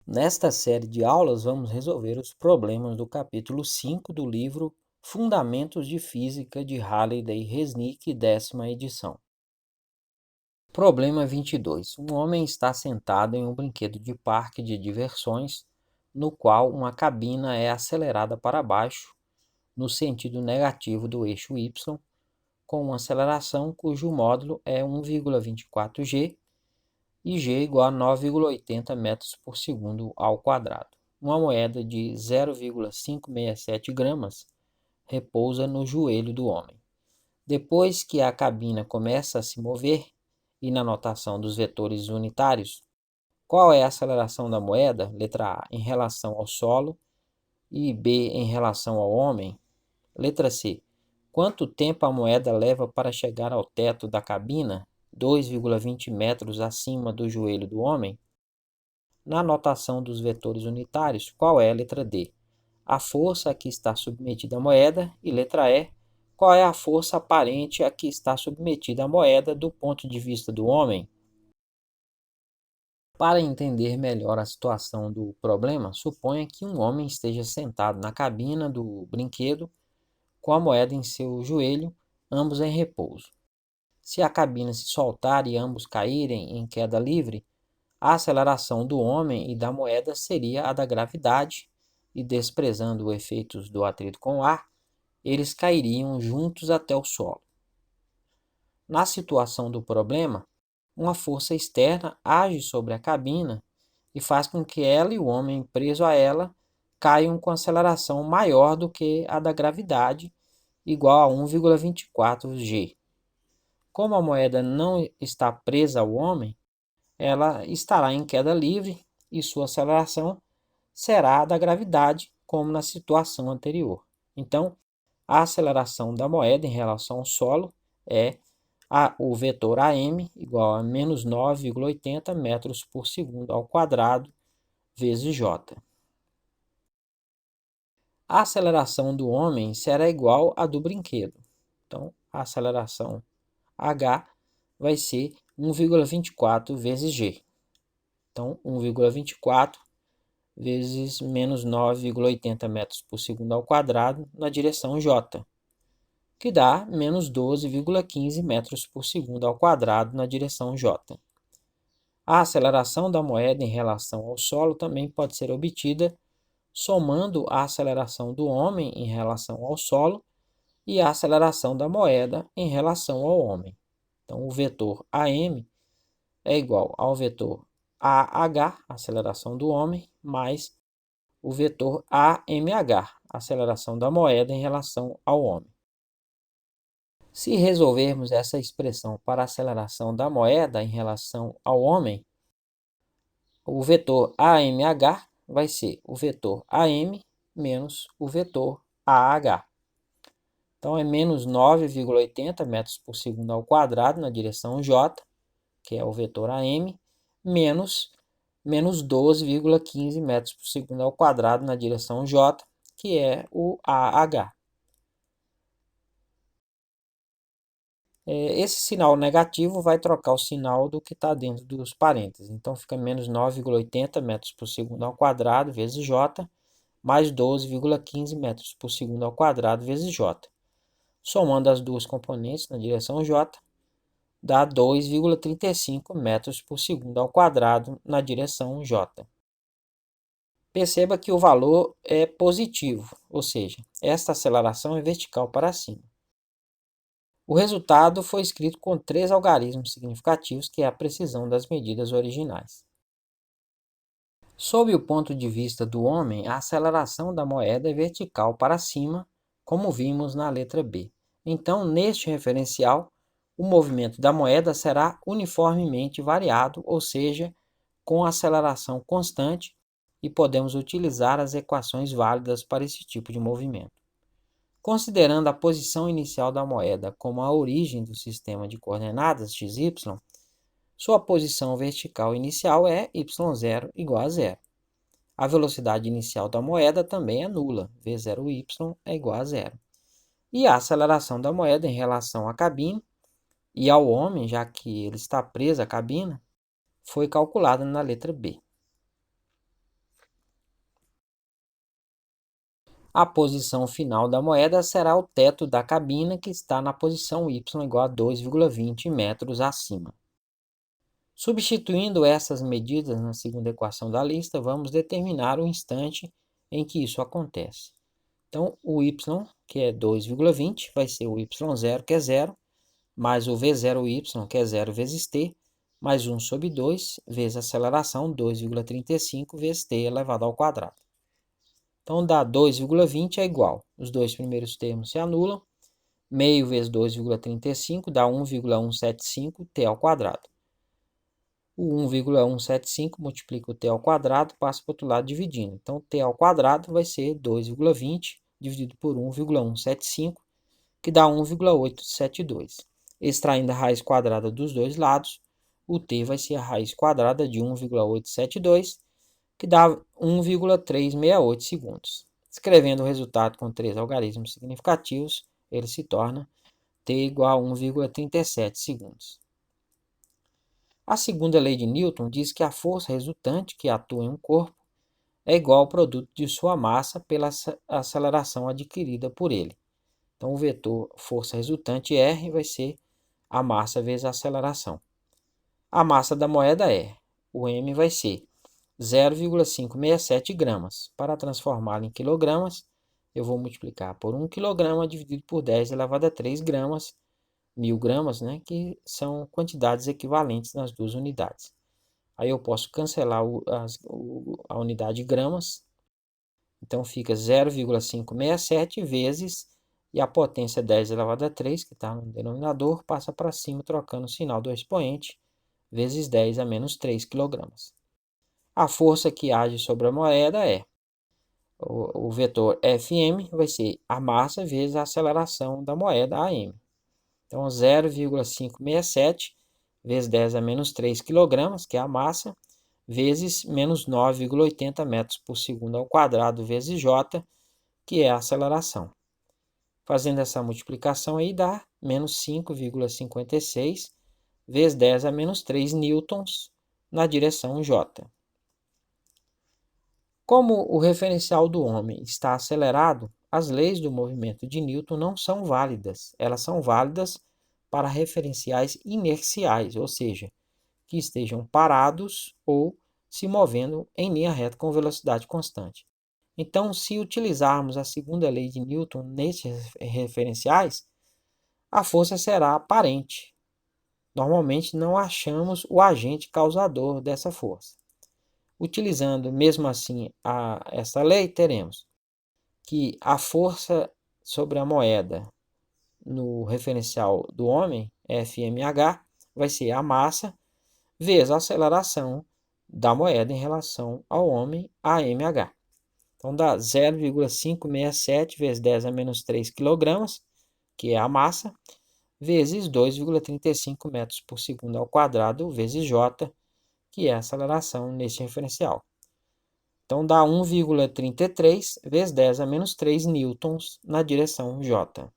Nesta série de aulas, vamos resolver os problemas do capítulo 5 do livro Fundamentos de Física de Halliday e Resnick, 10ª edição. Problema 22. Um homem está sentado em um brinquedo de parque de diversões, no qual uma cabina é acelerada para baixo, no sentido negativo do eixo y, com uma aceleração cujo módulo é 1,24 g, e g igual a 9,80 metros por segundo ao quadrado. Uma moeda de 0,567 gramas repousa no joelho do homem. Depois que a cabina começa a se mover, e na notação dos vetores unitários, qual é a aceleração da moeda? Letra A, em relação ao solo, e B, em relação ao homem. Letra C, quanto tempo a moeda leva para chegar ao teto da cabina, 2,20 metros acima do joelho do homem? Na notação dos vetores unitários, qual é a letra D? A força a que está submetida a moeda. E letra E, qual é a força aparente a que está submetida a moeda do ponto de vista do homem? Para entender melhor a situação do problema, suponha que um homem esteja sentado na cabina do brinquedo com a moeda em seu joelho, ambos em repouso. Se a cabina se soltar e ambos caírem em queda livre, a aceleração do homem e da moeda seria a da gravidade, e desprezando os efeitos do atrito com o ar, eles cairiam juntos até o solo. Na situação do problema, uma força externa age sobre a cabina e faz com que ela e o homem preso a ela caiam com aceleração maior do que a da gravidade, igual a 1,24 g. Como a moeda não está presa ao homem, ela estará em queda livre e sua aceleração será a da gravidade, como na situação anterior. Então, a aceleração da moeda em relação ao solo é o vetor AM igual a menos 9,80 metros por segundo ao quadrado vezes J. A aceleração do homem será igual à do brinquedo. Então, a aceleração H vai ser 1,24 vezes G. Então, 1,24 vezes menos 9,80 metros por segundo ao quadrado na direção J, que dá menos 12,15 metros por segundo ao quadrado na direção J. A aceleração da moeda em relação ao solo também pode ser obtida somando a aceleração do homem em relação ao solo e a aceleração da moeda em relação ao homem. Então, o vetor AM é igual ao vetor AH, aceleração do homem, mais o vetor AMH, aceleração da moeda em relação ao homem. Se resolvermos essa expressão para a aceleração da moeda em relação ao homem, o vetor AMH vai ser o vetor AM menos o vetor AH. Então, é menos 9,80 metros por segundo ao quadrado na direção J, que é o vetor AM, menos 12,15 metros por segundo ao quadrado na direção J, que é o AH. Esse sinal negativo vai trocar o sinal do que está dentro dos parênteses. Então, fica menos 9,80 metros por segundo ao quadrado vezes J, mais 12,15 metros por segundo ao quadrado vezes J. Somando as duas componentes na direção J, dá 2,35 metros por segundo ao quadrado na direção J. Perceba que o valor é positivo, ou seja, esta aceleração é vertical para cima. O resultado foi escrito com 3 algarismos significativos, que é a precisão das medidas originais. Sob o ponto de vista do homem, a aceleração da moeda é vertical para cima, como vimos na letra B. Então, neste referencial, o movimento da moeda será uniformemente variado, ou seja, com aceleração constante, e podemos utilizar as equações válidas para esse tipo de movimento. Considerando a posição inicial da moeda como a origem do sistema de coordenadas xy, sua posição vertical inicial é y0 igual a 0. A velocidade inicial da moeda também é nula, v0y é igual a 0. E a aceleração da moeda em relação à cabine e ao homem, já que ele está preso à cabina, foi calculada na letra B. A posição final da moeda será o teto da cabina, que está na posição y igual a 2,20 metros acima. Substituindo essas medidas na segunda equação da lista, vamos determinar o instante em que isso acontece. Então, o y, que é 2,20, vai ser o y0, que é 0, mais o v0y, que é 0 vezes t, mais 1 sobre 2, vezes a aceleração, 2,35 vezes t elevado ao quadrado. Então, dá 2,20 é igual. Os dois primeiros termos se anulam. Meio vezes 2,35 dá 1,175 t ao quadrado. O 1,175 multiplica o t ao quadrado, passa para o outro lado dividindo. Então, t ao quadrado vai ser 2,20 dividido por 1,175, que dá 1,872. Extraindo a raiz quadrada dos dois lados, o t vai ser a raiz quadrada de 1,872, que dá 1,368 segundos. Escrevendo o resultado com 3 algarismos significativos, ele se torna t igual a 1,37 segundos. A segunda lei de Newton diz que a força resultante que atua em um corpo é igual ao produto de sua massa pela aceleração adquirida por ele. Então, o vetor força resultante R vai ser a massa vezes a aceleração. A massa da moeda é, o M vai ser 0,567 gramas. Para transformá-la em quilogramas, eu vou multiplicar por 1 quilograma dividido por 10 elevado a 3 gramas, 1000 gramas, né, que são quantidades equivalentes nas duas unidades. Aí eu posso cancelar a unidade gramas, então fica 0,567 vezes, e a potência 10 elevado a 3, que está no denominador, passa para cima trocando o sinal do expoente, vezes 10 a menos 3 kg. A força que age sobre a moeda é, o vetor Fm vai ser a massa vezes a aceleração da moeda AM. Então, 0,567 vezes 10 a menos 3 kg, que é a massa, vezes menos 9,80 metros por segundo ao quadrado, vezes J, que é a aceleração. Fazendo essa multiplicação aí dá menos 5,56 vezes 10 a menos 3 newtons na direção J. Como o referencial do homem está acelerado, as leis do movimento de Newton não são válidas. Elas são válidas para referenciais inerciais, ou seja, que estejam parados ou se movendo em linha reta com velocidade constante. Então, se utilizarmos a segunda lei de Newton nesses referenciais, a força será aparente. Normalmente não achamos o agente causador dessa força. Utilizando mesmo assim essa lei, teremos que a força sobre a moeda no referencial do homem, Fmh, vai ser a massa vezes a aceleração da moeda em relação ao homem, AmH. Então dá 0,567 vezes 10 a menos 3 kg, que é a massa, vezes 2,35 metros por segundo ao quadrado, vezes J, que é a aceleração neste referencial. Então dá 1,33 vezes 10 a menos 3 newtons na direção J.